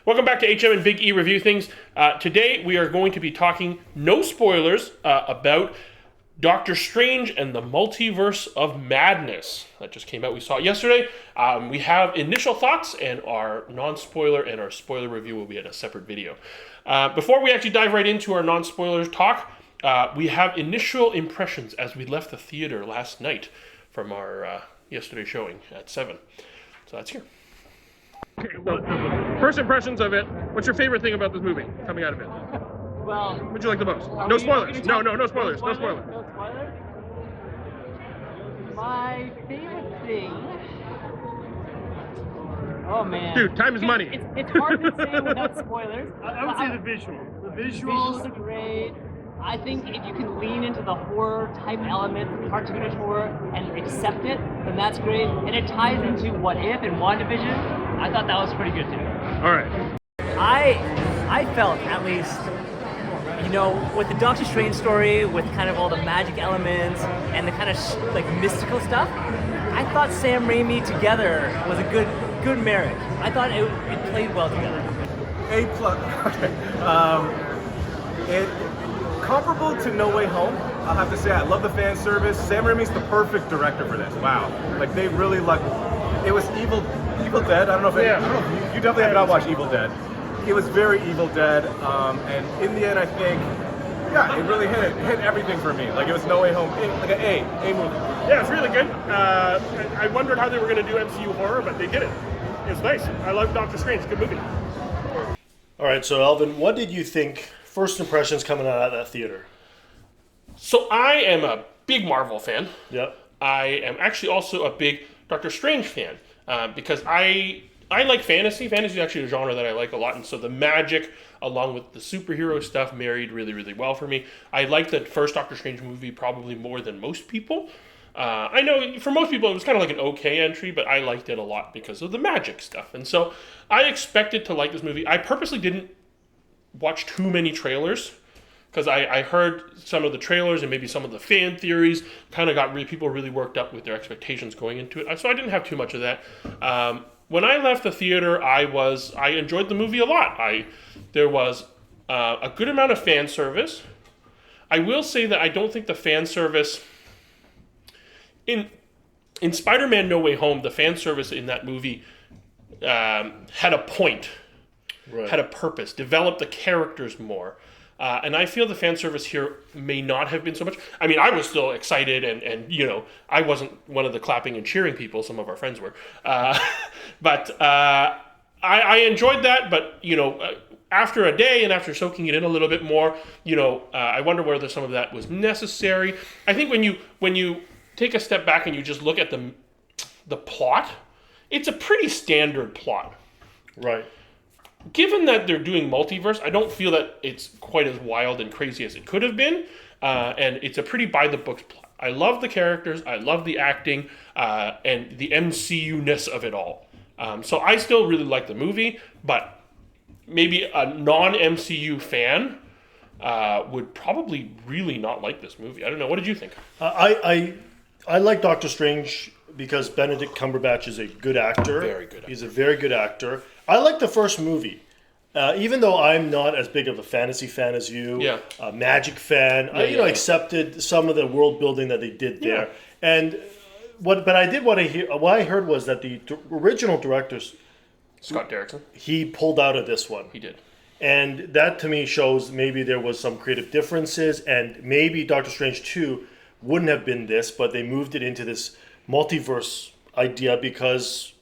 Welcome back to HM and Big E Review Things. Today we are going to be talking, no spoilers, about Doctor Strange and the Multiverse of Madness. That just came out. We saw it yesterday. We have initial thoughts, and our non-spoiler and our spoiler review will be in a separate video. Before we actually dive right into our non-spoilers talk, we have initial impressions as we left the theater last night from our yesterday showing at 7. So that's here. Okay, so first impressions of it. What's your favorite thing about this movie coming out of it? Well, What'd you like the most? No spoilers. No spoilers. No spoilers. No spoilers? My favorite thing. Oh man. Dude, time is money. It's hard to say without spoilers. I would say the visual. The Visuals are great. I think if you can lean into the horror type element, the cartoonish horror, and accept it, then that's great. And it ties into What If and WandaVision. I thought that was pretty good too. All right. I felt, at least, with the Doctor Strange story, with kind of all the magic elements and the kind of mystical stuff, I thought Sam Raimi together was a good marriage. I thought it played well together. A+. Okay. It comparable to No Way Home. I'll have to say I love the fan service. Sam Raimi's the perfect director for this. Wow. Like they really it was Evil Dead. I don't know if you definitely have not watched Evil Dead. It was very Evil Dead, and in the end, I think, it really hit everything for me. Like it was No Way Home, like an A movie. Yeah, it's really good. I wondered how they were going to do MCU horror, but they did it. It's nice. I love Doctor Strange. Good movie. All right, so Alvin, what did you think? First impressions coming out of that theater. So I am a big Marvel fan. Yep. I am actually also a big Doctor Strange fan because I like fantasy. Fantasy is actually a genre that I like a lot, and so the magic along with the superhero stuff married really, really well for me. I liked the first Doctor Strange movie probably more than most people. I know for most people it was kind of like an okay entry, but I liked it a lot because of the magic stuff. And so I expected to like this movie. I purposely didn't watch too many trailers because I heard some of the trailers and maybe some of the fan theories kind of got people really worked up with their expectations going into it. So I didn't have too much of that. When I left the theater, I enjoyed the movie a lot. There was a good amount of fan service. I will say that I don't think the fan service in Spider-Man No Way Home, the fan service in that movie had a point, had a purpose, developed the characters more. And I feel the fan service here may not have been so much. I mean, I was still excited, and I wasn't one of the clapping and cheering people. Some of our friends were, but I enjoyed that. But after a day and after soaking it in a little bit more, I wonder whether some of that was necessary. I think when you take a step back and you just look at the plot, it's a pretty standard plot, Right. Given that they're doing multiverse, I don't feel that it's quite as wild and crazy as it could have been, and it's a pretty by-the-books plot. I love the characters, I love the acting, and the MCU-ness of it all. So I still really like the movie, but maybe a non-MCU fan would probably really not like this movie. I don't know. What did you think? I like Doctor Strange because Benedict Cumberbatch is a good actor. Very good actor. He's a very good actor. I like the first movie. Even though I'm not as big of a fantasy fan as you, a magic fan, I accepted some of the world building that they did there. Yeah. And what I heard was that the original directors, Scott Derrickson. he pulled out of this one. He did. And that to me shows maybe there was some creative differences, and maybe Doctor Strange 2 wouldn't have been this, but they moved it into this multiverse idea because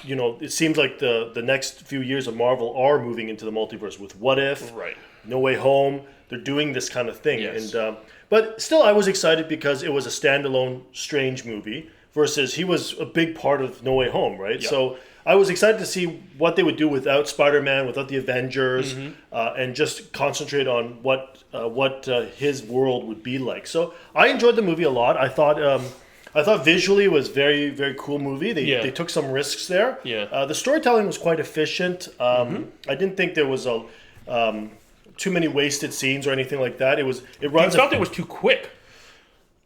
it seems like the next few years of Marvel are moving into the multiverse with What If, Right. No Way Home. They're doing this kind of thing. Yes. And but still, I was excited because it was a standalone Strange movie versus he was a big part of No Way Home, right? Yep. So I was excited to see what they would do without Spider-Man, without the Avengers, and just concentrate on what his world would be like. So I enjoyed the movie a lot. I thought visually it was very, very cool movie. They took some risks there. Yeah. The storytelling was quite efficient. I didn't think there was too many wasted scenes or anything like that. It I felt it was too quick.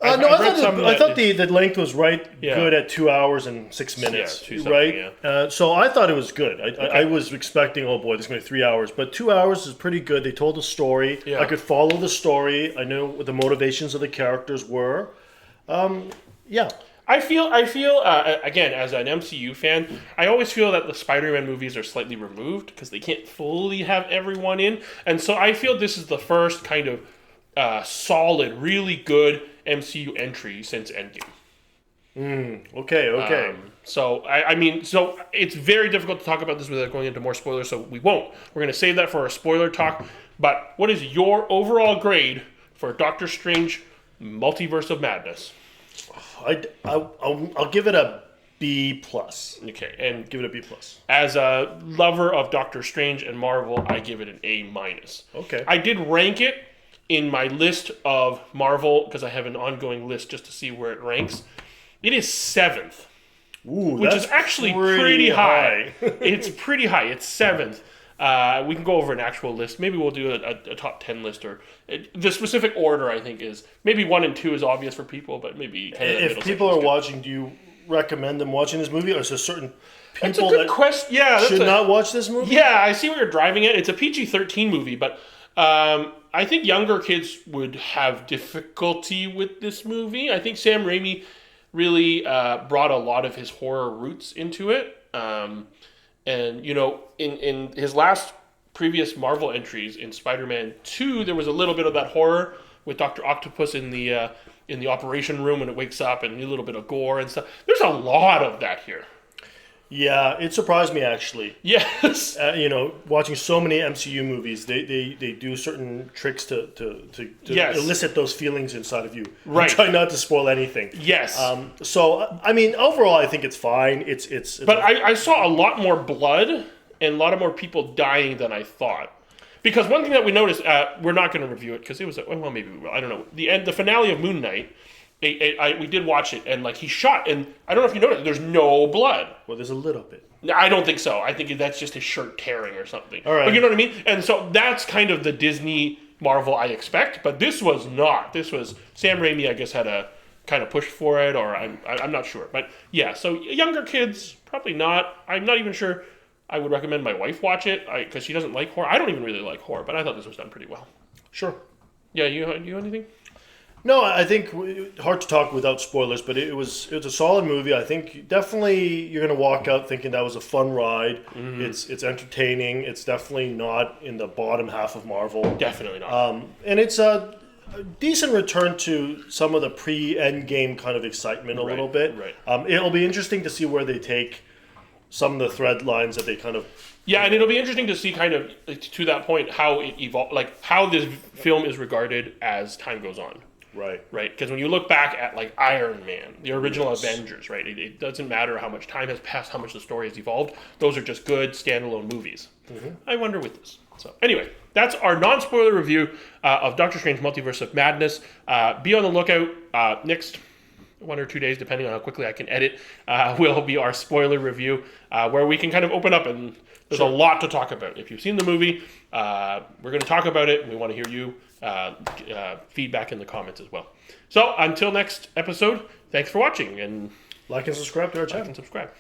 No, I've I read some thought, I that thought the length was right Yeah. good at 2 hours and 6 minutes, two something, right? yeah. So I thought it was good. I was expecting, oh boy, this is going to be 3 hours, but 2 hours is pretty good. They told a story. Yeah. I could follow the story. I knew what the motivations of the characters were. Yeah. I feel again, as an MCU fan, I always feel that the Spider-Man movies are slightly removed because they can't fully have everyone in, and so I feel this is the first kind of solid, really good MCU entry since Endgame. Okay. So I mean, so it's very difficult to talk about this without going into more spoilers, so we won't. We're going to save that for a spoiler talk. But what is your overall grade for Doctor Strange Multiverse of Madness? I'll give it a B plus. Okay, and Give it a B plus. as a lover of Doctor Strange and Marvel, I give it an A minus. Okay. I did rank it in my list of Marvel because I have an ongoing list just to see where it ranks. It is 7th, Ooh, which that's is actually pretty high. high. It's pretty high. It's 7th. We can go over an actual list. Maybe we'll do a top 10 list, or the specific order. I think is maybe 1 and 2 is obvious for people, but maybe kind of that If middle people section's are good. watching, do you recommend them watching this movie, or is there certain That's a people good that question. Yeah, that's should a, not watch this movie? Yeah, I see where you're driving at. It's a PG-13 movie, but I think younger kids would have difficulty with this movie. I think Sam Raimi really brought a lot of his horror roots into it. And, you know, in his last previous Marvel entries, in Spider-Man 2, there was a little bit of that horror with Dr. Octopus in the operation room when it wakes up, and a little bit of gore and stuff. There's a lot of that here. Yeah, it surprised me actually. Yes. Watching so many MCU movies, they do certain tricks to Yes. elicit those feelings inside of you. Right. Try not to spoil anything. Yes. So I mean, overall, I think it's fine. It's But I saw a lot more blood and a lot of more people dying than I thought. Because one thing that we noticed, we're not going to review it because it was, well, maybe we will. I don't know. The finale of Moon Knight, we did watch it, and like he shot, and I don't know if you noticed, there's no blood. well, there's a little bit. No, I don't think so. I think that's just his shirt tearing or something. All right. But you know what I mean? And so that's kind of the Disney Marvel I expect, but this was not. This was Sam Raimi, I guess, had a kind of push for it, or I'm not sure. But yeah, so younger kids, probably not. I'm not even sure I would recommend my wife watch it because she doesn't like horror. I don't even really like horror, but I thought this was done pretty well. Sure. Yeah, you anything? No, I think hard to talk without spoilers, but it was a solid movie. I think definitely you're gonna walk out thinking that was a fun ride. Mm-hmm. It's entertaining. It's definitely not in the bottom half of Marvel. Definitely not. And it's a decent return to some of the pre-Endgame kind of excitement a little bit. right. It'll be interesting to see where they take some of the thread lines that they kind of. Yeah, and it'll be interesting to see kind of to that point how it evolved, like how this film is regarded as time goes on. Right. Right, because when you look back at like Iron Man, the original Avengers, right, it doesn't matter how much time has passed, how much the story has evolved. Those are just good standalone movies. Mm-hmm. I wonder with this. So anyway, that's our non-spoiler review of Doctor Strange: Multiverse of Madness. Be on the lookout next 1 or 2 days, depending on how quickly I can edit. Will be our spoiler review where we can kind of open up and there's a lot to talk about. If you've seen the movie, we're going to talk about it, and we want to hear you feedback in the comments as well. So until next episode, thanks for watching, and Like and subscribe to our channel. subscribe.